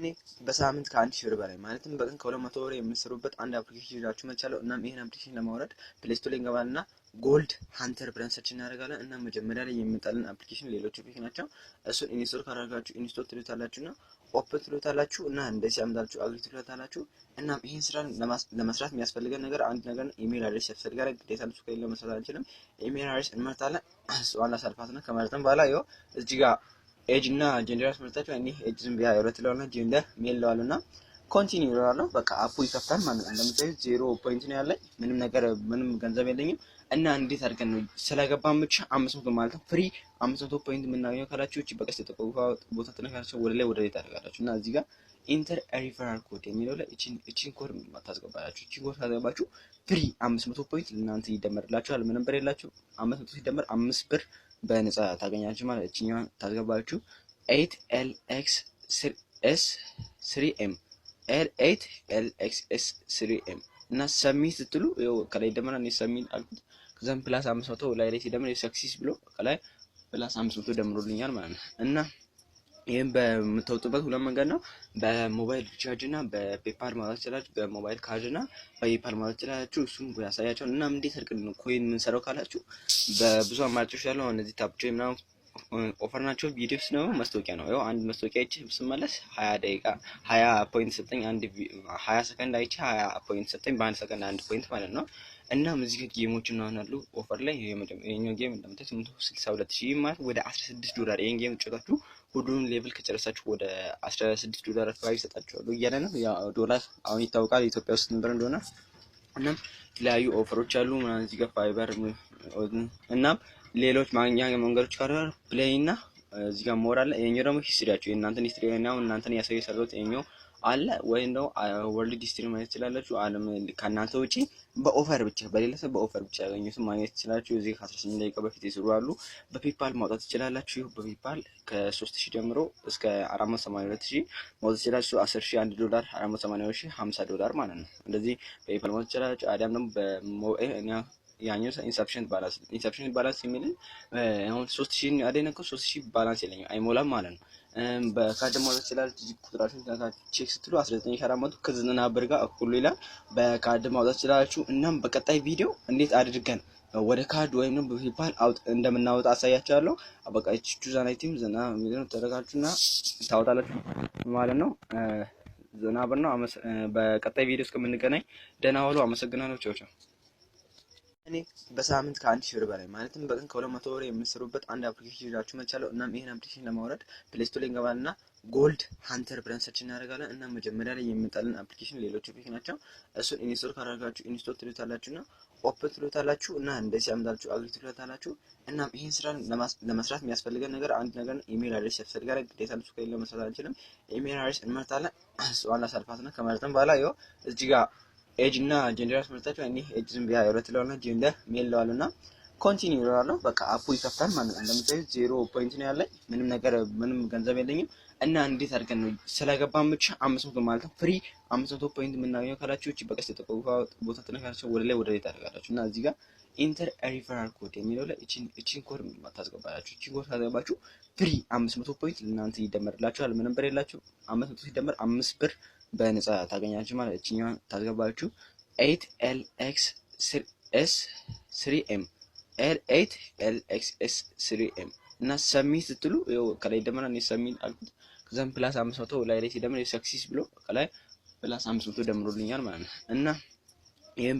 እኔ በሳምንት ከ1000 ብር በላይ ማለትም በቀን ከ200 ብር የምትሰሩበት አንድ አፕሊኬሽን ይዛችሁ መጥቻለሁ። እናም ይሄን አፕሊኬሽን ለማውረድ ፕሌይ ስቶር ላይ እንገባልና ጎልድ ሃንተር ብለን ሰርች እናደርጋለን። እና መጀመሪያ ላይ የሚመጣልን አፕሊኬሽን ሌሎች አፕሊኬሽን ናቸው። እሱን ኢንስቶል ካደረጋችሁ ኢንስቶል ትሉታላችሁና ኦፕን ትሉታላችሁ እና እንደዚህ ያመጣላችሁ አግሪ ትሉታላችሁ። እናም ይሄን ስራ ለመስራት የሚያስፈልገን ነገር አንድ ነገር ኢሜል አድሬስ ያስፈልጋል። ግዴታ ልሱ ከሌለ መስራት አንችልም። ኢሜል አድሬስ እንመርጣለን። እሷን ላሳልፋትና ከመረጥን በኋላ ይኸው እዚህ ጋር ኤጅ እና ጀንደር አስመርጣችሁ እኔ ኤጅ ዝም ብያ ያወረት ለውና ጀንደር ሜል ለዋልና ኮንቲኒው ይላል። በቃ አፑ ይከፍታል ማለት ነው። እንደምታዩት 0 ነው ያለኝ ምንም ገንዘብ የለኝም። እና እንዴት አድርገን ነው ስለገባን ብቻ 500 ማለት ነው ፍሪ 500 ፖይንት የምናገኘው ካላችሁ እቺ በቀስተ ተቆፋ ቦታ ተነካካችሁ ወደ ላይ ታደርጋላችሁ እና እዚህ ጋር ኢንተር ሪፈራል ኮድ የሚለው ላይ እቺን ኮድ ታስገባላችሁ። እቺን ኮድ ታስገባችሁ ፍሪ 500 ፖይንት ለእናንተ ይደመርላችኋል። ምንም ብር የላችሁ 500 ሲደመር 5 ብር በነፃ ታገኛችሁ ማለት እቺኛዋን ታስገባችሁ 8LX3M 8LXS3M እና ሰሚት ስትሉ ይኸው ከላይ ደመና ነው ሰሚት አልኩት። ከዛም ፕላስ 500 ላይ ሲደመር ሰክሲስ ብሎ ከላይ ፕላስ 500 ደምሮልኛል ማለት ነው። እና ይሄን በምታወጡበት ሁለት መንገድ ነው። በሞባይል ሪቻርጅ እና በፔፓል ማለት ይችላል። በሞባይል ካርድ እና በፔፓል ማለት ይችላል። እሱን ያሳያቸው እና እንዴት አድርገን ነው ኮይን የምንሰራው ካላችሁ በብዙ አማራጮች ያለው እነዚህ ታፕ ጆይ ምናምን ኦፈር ናቸው። ቪዲዮስ ነው ማስታወቂያ ነው። ያው አንድ ማስታወቂያ አይቼ ስመለስ 20 ደቂቃ 20 ፖይንት ሰጠኝ። 20 ሰከንድ አይቼ 20 ፖይንት ሰጠኝ። በአንድ ሰከንድ 1 ፖይንት ማለት ነው። እና እዚህ ጋር ጌሞች ነው አሉ ኦፈር ላይ የኛው ጌም እንደምታዩት 862000 ማለት ወደ $16 ይሄን ጌም ጨታችሁ ሁሉንም ሌቭል ከጨረሳችሁ ወደ $16 አካባቢ ይሰጣችኋል እያለ ነው። ያ ዶላር አሁን ይታወቃል ኢትዮጵያ ውስጥ ነበር እንደሆነ። እናም የተለያዩ ኦፈሮች አሉ ማለት እዚህ ጋር ፋይበር እናም ሌሎች ማግኛ መንገዶች ካሉ ፕሌይ እና እዚህ ጋር ሞር አለ። ይሄኛው ደግሞ ሂስትሪያችሁ የእናንተን ሂስትሪ ነው እናንተን ያሳዩ ሰሩት ይሄኛው አለ ወይ ነው ወርልድ ሂስትሪ ማለት ትችላላችሁ። ዓለም ከእናንተ ውጪ በኦፈር ብቻ በሌላ ሰው በኦፈር ብቻ ያገኙት ማግኘት ትችላላችሁ። እዚህ ከ18 ደቂቃ በፊት ይስሩ አሉ። በፔፓል ማውጣት ትችላላችሁ። በፔፓል ከ3000 ጀምሮ እስከ 482000 ማውጣት ትችላላችሁ። $10000 $482,000 $50 ማለት ነው። እንደዚህ በፔፓል ማውጣት ትችላላችሁ። አዳም ደግሞ በሞባይል ያኛው ኢንሰፕሽን ባላንስ የሚል አሁን 3000 አደነከው 3000 ባላንስ የለኝም አይሞላም ማለት ነው። በካርድ ማውጣት ይችላል። ቁጥራችሁን ቼክ ስትሉ 19400 ከ90 ብር ጋር እኩል ይላል። በካርድ ማውጣት ይችላልችሁ። እናም በቀጣይ ቪዲዮ እንዴት አድርገን ወደ ካርድ ወይም ነው በፔፓል አውጥ እንደምናወጣ አሳያችኋለሁ። በቃ እቺ ቱዛናይቲም ዘና ሚሊዮን ተደረጋችሁና ታወጣላችሁ ማለት ነው። ዘና ብር ነው። በቀጣይ ቪዲዮ እስከምንገናኝ ደህና ዋሉ። አመሰግናለሁ። ቻው ቻው። እኔ በሳምንት ከ1000 ብር በላይ ማለትም በቀን ከ200 ብር የምትሰሩበት አንድ አፕሊኬሽን ይዛችሁ መጥቻለሁ። እናም ይሄን አፕሊኬሽን ለማውረድ ፕሌይ ስቶር ላይ እንገባልና ጎልድ ሃንተር ብለን ሰርች እናደርጋለን። እና መጀመሪያ ላይ የሚመጣልን አፕሊኬሽን ሌሎች አፕሊኬሽን ናቸው። እሱን ኢንስቶል ካደረጋችሁ ኢንስቶል ትሉታላችሁና ኦፕን ትሉታላችሁ እና እንደዚህ ያመጣላችሁ አግሪ ትሉታላችሁ። እናም ይሄን ስራ ለመስራት የሚያስፈልገን ነገር አንድ ነገር ኢሜል አድሬስ ያስፈልጋል። ግዴታ ልሱ ከሌለ መስራት አንችልም። ኢሜል አድሬስ እንመርጣለን። እሷን ላሳልፋትና ከመረጥን በኋላ ይኸው እዚህ ጋር ኤጅ እና ጀንደር አስመርጣችሁ እኔ ኤጅ ዝም ብያ ያወረት ለውና ጀንደር ሜል ለዋልና ኮንቲኒው ይላል። በቃ አፑ ይከፍታል ማለት ነው። እንደምታዩት 0 ነው ያለኝ ምንም ገንዘብ የለኝም። እና እንዴት አድርገን ነው ስለገባን ብቻ 500 ማለት ነው ፍሪ 500 ፖይንት የምናገኘው ካላችሁ እቺ በቀስተ ተቆፋ ቦታ ተነካካችሁ ወደ ላይ ታደርጋላችሁ እና እዚህ ጋር ኢንተር ሪፈራል ኮድ የሚለው ላይ እቺን ኮድ ታስገባላችሁ። እቺን ኮድ ታስገባችሁ ፍሪ 500 ፖይንት ለእናንተ ይደመርላችኋል። ምንም ብር የላችሁ 500 ሲደመር 5 ብር በነፃ ታገኛችሁ ማለት እቺኛዋን ታስገባችሁ 8LX3M 8LXS3M እና ሰሚት ስትሉ ይኸው ከላይ ደመና ነው ሰሚት አልኩት። ከዛም ፕላስ 500 ላይ ሲደመር ሰክሲስ ብሎ ከላይ ፕላስ 500 ደምሮልኛል ማለት ነው። እና ይሄን